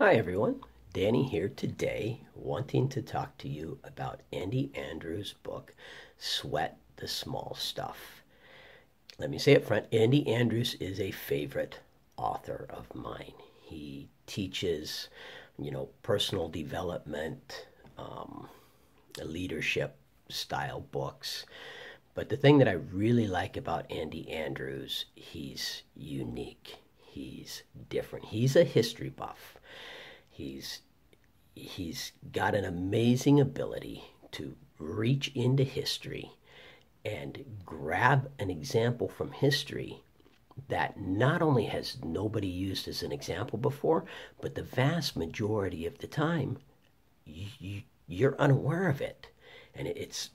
Hi everyone, Danny here today, wanting to talk to you about Andy Andrews' book, Sweat the Small Stuff. Let me say up front, Andy Andrews is a favorite author of mine. He teaches, personal development, leadership style books. But the thing that I really like about Andy Andrews, he's unique. He's different. He's a history buff. He's he's got an amazing ability to reach into history and grab an example from history that not only has nobody used as an example before, but the vast majority of the time you're unaware of it, and it's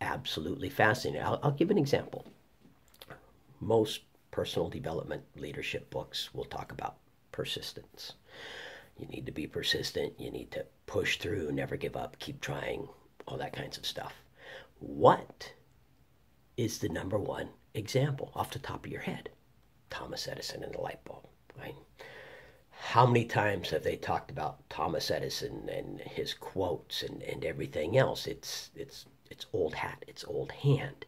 absolutely fascinating. I'll give an example. Most personal development leadership books will talk about persistence. You need to be persistent. You need to push through, never give up, keep trying, all that kinds of stuff. What is the number one example off the top of your head? Thomas Edison and the light bulb. Right? How many times have they talked about Thomas Edison and his quotes and everything else? It's old hat, it's old hand.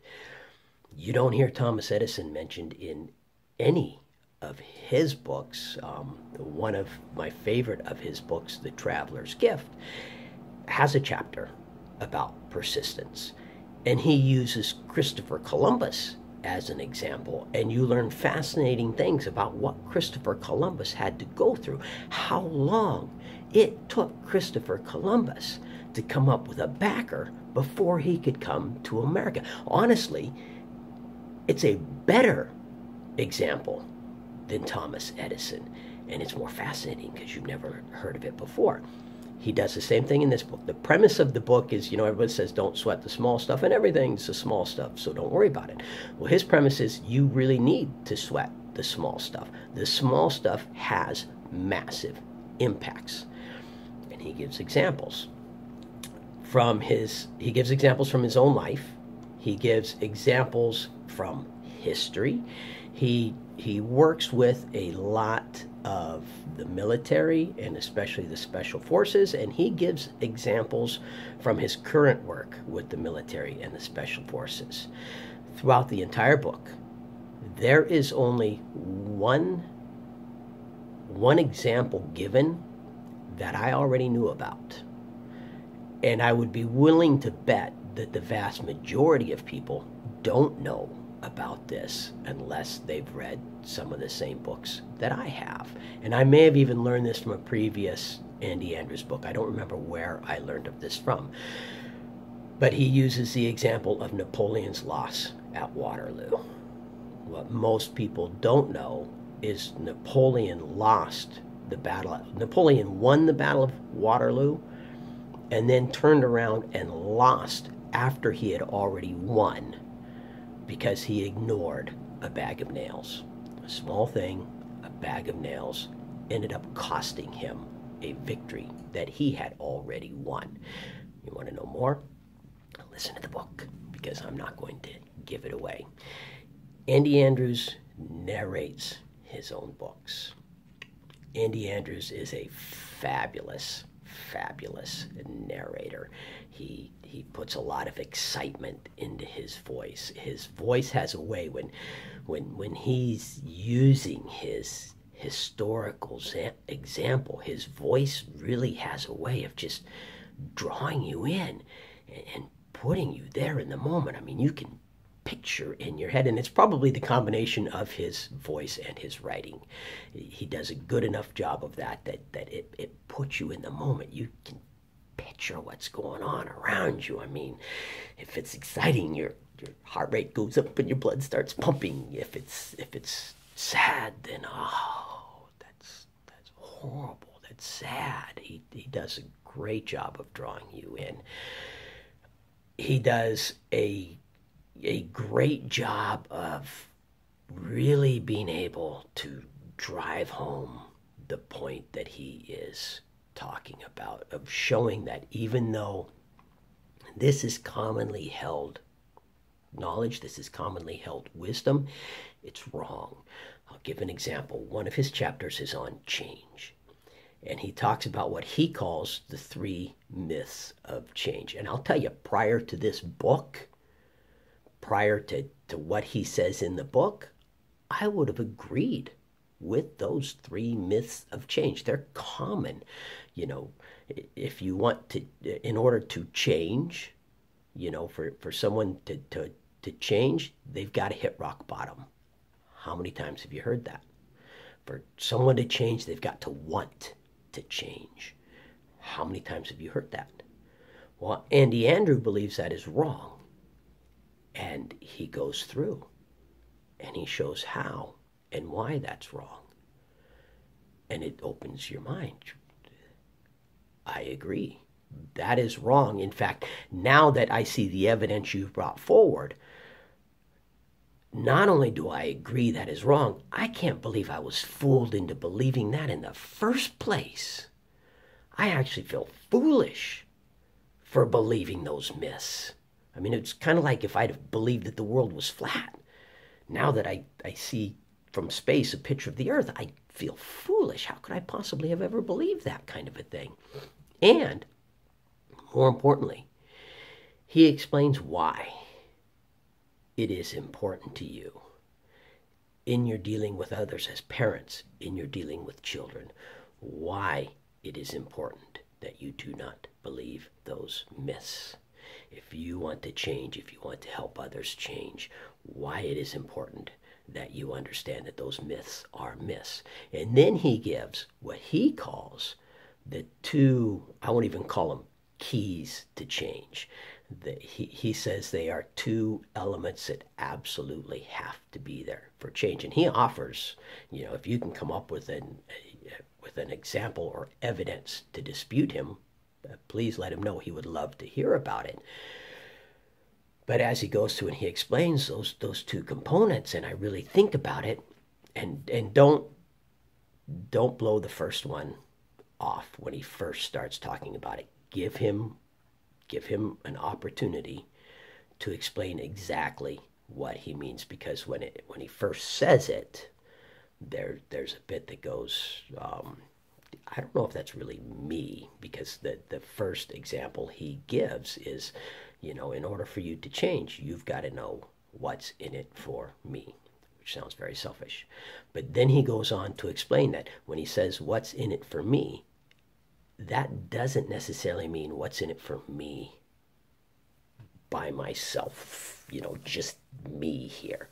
You don't hear Thomas Edison mentioned in any of his books. One of my favorite of his books, The Traveler's Gift, has a chapter about persistence. And he uses Christopher Columbus as an example. And you learn fascinating things about what Christopher Columbus had to go through, how long it took Christopher Columbus to come up with a backer before he could come to America. Honestly, it's a better example than Thomas Edison, and it's more fascinating because you've never heard of it before. He does the same thing in this book. The premise of the book is, everyone says don't sweat the small stuff, and everything's the small stuff, so don't worry about it. Well, his premise is you really need to sweat the small stuff. The small stuff has massive impacts, and he gives examples from his own life. He gives examples from history. He works with a lot of the military and especially the special forces, and he gives examples from his current work with the military and the special forces. Throughout the entire book, there is only one example given that I already knew about. And I would be willing to bet that the vast majority of people don't know about this unless they've read some of the same books that I have. And I may have even learned this from a previous Andy Andrews book. I don't remember where I learned of this from. But he uses the example of Napoleon's loss at Waterloo. What most people don't know is Napoleon won the Battle of Waterloo and then turned around and lost after he had already won, because he ignored a bag of nails. A small thing, a bag of nails, ended up costing him a victory that he had already won. You want to know more? Listen to the book, because I'm not going to give it away. Andy Andrews narrates his own books. Andy Andrews is a fabulous narrator. He puts a lot of excitement into his voice. His voice has a way when he's using his historical example, his voice really has a way of just drawing you in and putting you there in the moment. I mean, you can picture in your head, and it's probably the combination of his voice and his writing. He does a good enough job of that it puts you in the moment. You can picture what's going on around you. I mean, if it's exciting, your heart rate goes up and your blood starts pumping. If it's sad, then that's horrible. That's sad. He does a great job of drawing you in. He does a great job of really being able to drive home the point that he is talking about, of showing that even though this is commonly held knowledge, this is commonly held wisdom, it's wrong. I'll give an example. One of his chapters is on change. And he talks about what he calls the 3 myths of change. And I'll tell you, prior to this book, prior to what he says in the book, I would have agreed with those 3 myths of change. They're common. You know, if you want to, in order to change, you know, for someone to change, they've got to hit rock bottom. How many times have you heard that? For someone to change, they've got to want to change. How many times have you heard that? Well, Andy Andrew believes that is wrong. And he goes through and he shows how and why that's wrong. And it opens your mind. I agree. That is wrong. In fact, now that I see the evidence you've brought forward, not only do I agree that is wrong, I can't believe I was fooled into believing that in the first place. I actually feel foolish for believing those myths. I mean, it's kind of like if I'd have believed that the world was flat. Now that I see from space a picture of the Earth, I feel foolish. How could I possibly have ever believed that kind of a thing? And, more importantly, he explains why it is important to you in your dealing with others as parents, in your dealing with children, why it is important that you do not believe those myths. If you want to change, if you want to help others change, why it is important that you understand that those myths are myths. And then he gives what he calls the 2, I won't even call them keys to change. He says they are 2 elements that absolutely have to be there for change. And he offers, you know, if you can come up with an example or evidence to dispute him, please let him know. He would love to hear about it. But as he goes through and he explains those 2 components, and I really think about it, and don't blow the first one off when he first starts talking about it. Give him an opportunity to explain exactly what he means, because when he first says it, there's a bit that goes, I don't know if that's really me, because the first example he gives is, you know, in order for you to change, you've got to know what's in it for me, which sounds very selfish. But then he goes on to explain that when he says what's in it for me, that doesn't necessarily mean what's in it for me by myself, you know, just me here.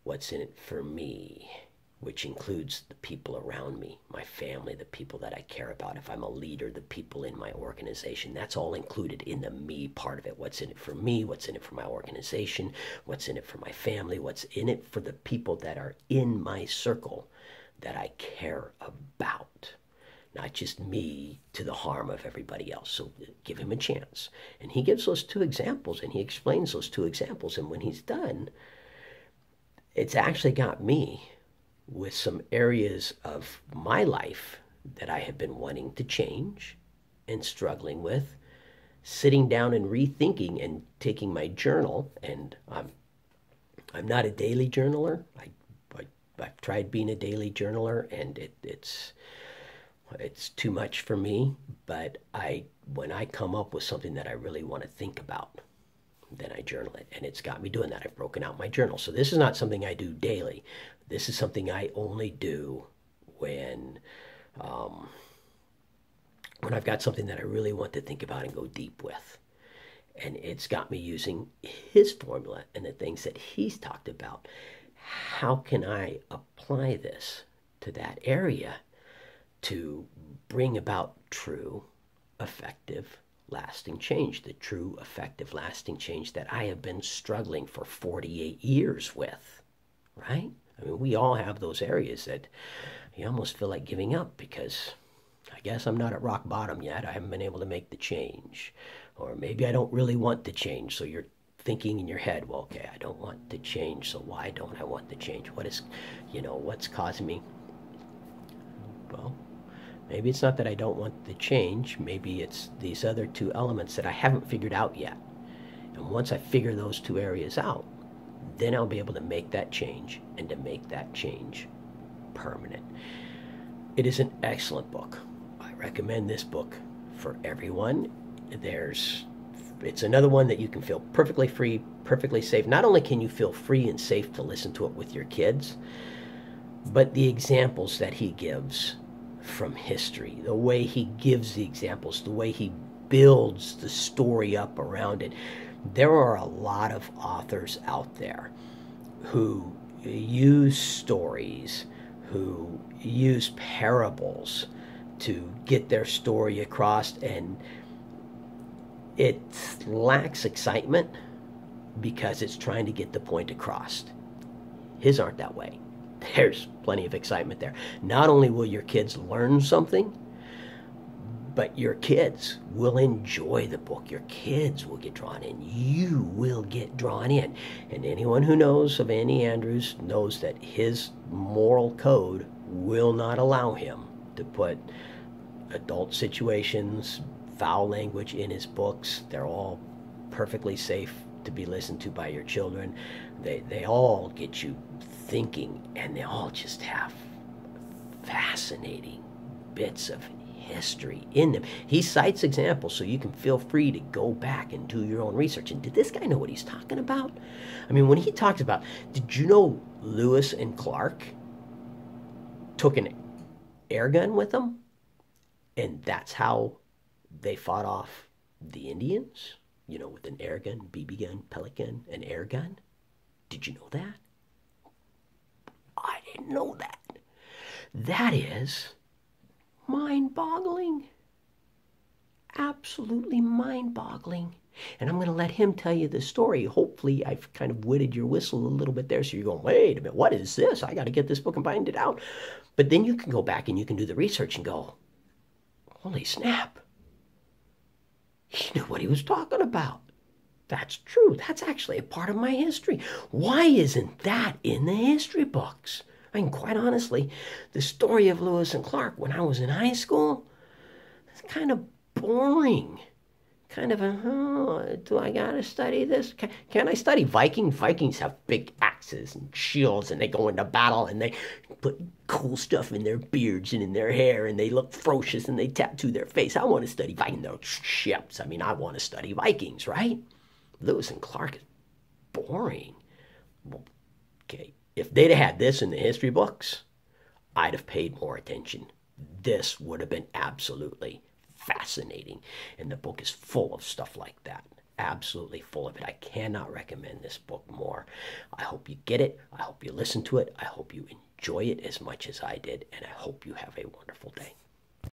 What's in it for me, which includes the people around me, my family, the people that I care about. If I'm a leader, the people in my organization, that's all included in the me part of it. What's in it for me, what's in it for my organization, what's in it for my family, what's in it for the people that are in my circle that I care about. Not just me to the harm of everybody else. So give him a chance. And he gives those 2 examples, and he explains those 2 examples. And when he's done, it's actually got me with some areas of my life that I have been wanting to change and struggling with, sitting down and rethinking and taking my journal. And I'm not a daily journaler. I've tried being a daily journaler, and it's too much for me. But when I come up with something that I really want to think about, then I journal it, and it's got me doing that. I've broken out my journal. So this is not something I do daily. This is something I only do when I've got something that I really want to think about and go deep with. And it's got me using his formula and the things that he's talked about. How can I apply this to that area to bring about true, effective, lasting change, the true, effective, lasting change that I have been struggling for 48 years with, right? I mean, we all have those areas that you almost feel like giving up because I guess I'm not at rock bottom yet. I haven't been able to make the change. Or maybe I don't really want to change. So you're thinking in your head, well, okay, I don't want to change. So why don't I want to change? What is, what's causing me? Well, maybe it's not that I don't want to change. Maybe it's these other 2 elements that I haven't figured out yet. And once I figure those 2 areas out, then I'll be able to make that change and to make that change permanent. It is an excellent book. recommend this book for everyone. It's another one that you can feel perfectly free, perfectly safe. Not only can you feel free and safe to listen to it with your kids, but the examples that he gives from history, the way he gives the examples, the way he builds the story up around it. There are a lot of authors out there who use stories, who use parables to get their story across, and it lacks excitement because it's trying to get the point across. His aren't that way. There's plenty of excitement there. Not only will your kids learn something, but your kids will enjoy the book. Your kids will get drawn in. You will get drawn in. And anyone who knows of Andy Andrews knows that his moral code will not allow him to put adult situations, foul language in his books. They're all perfectly safe to be listened to by your children. They all get you thinking, and they all just have fascinating bits of history in them. He cites examples, so you can feel free to go back and do your own research. And did this guy know what he's talking about? I mean, when he talks about, did you know Lewis and Clark took an air gun with them? And that's how they fought off the Indians? You know, with an air gun, BB gun, pellet gun, an air gun? Did you know that? I didn't know that. That is mind-boggling. Absolutely mind-boggling. And I'm going to let him tell you the story. Hopefully, I've kind of wetted your whistle a little bit there, so you're going, wait a minute, what is this? I got to get this book and find it out. But then you can go back and you can do the research and go, holy snap. He knew what he was talking about. That's true. That's actually a part of my history. Why isn't that in the history books? I mean, quite honestly, the story of Lewis and Clark when I was in high school, it's kind of boring. Kind of do I gotta study this? Can I study Vikings? Vikings have big axes and shields, and they go into battle, and they put cool stuff in their beards and in their hair, and they look ferocious, and they tattoo their face. I want to study Vikings. Those ships. I mean, I want to study Vikings, right? Lewis and Clark is boring. Well, okay, if they'd have had this in the history books, I'd have paid more attention. This would have been absolutely fascinating. And the book is full of stuff like that. Absolutely full of it. I cannot recommend this book more. I hope you get it. I hope you listen to it. I hope you enjoy it as much as I did. And I hope you have a wonderful day.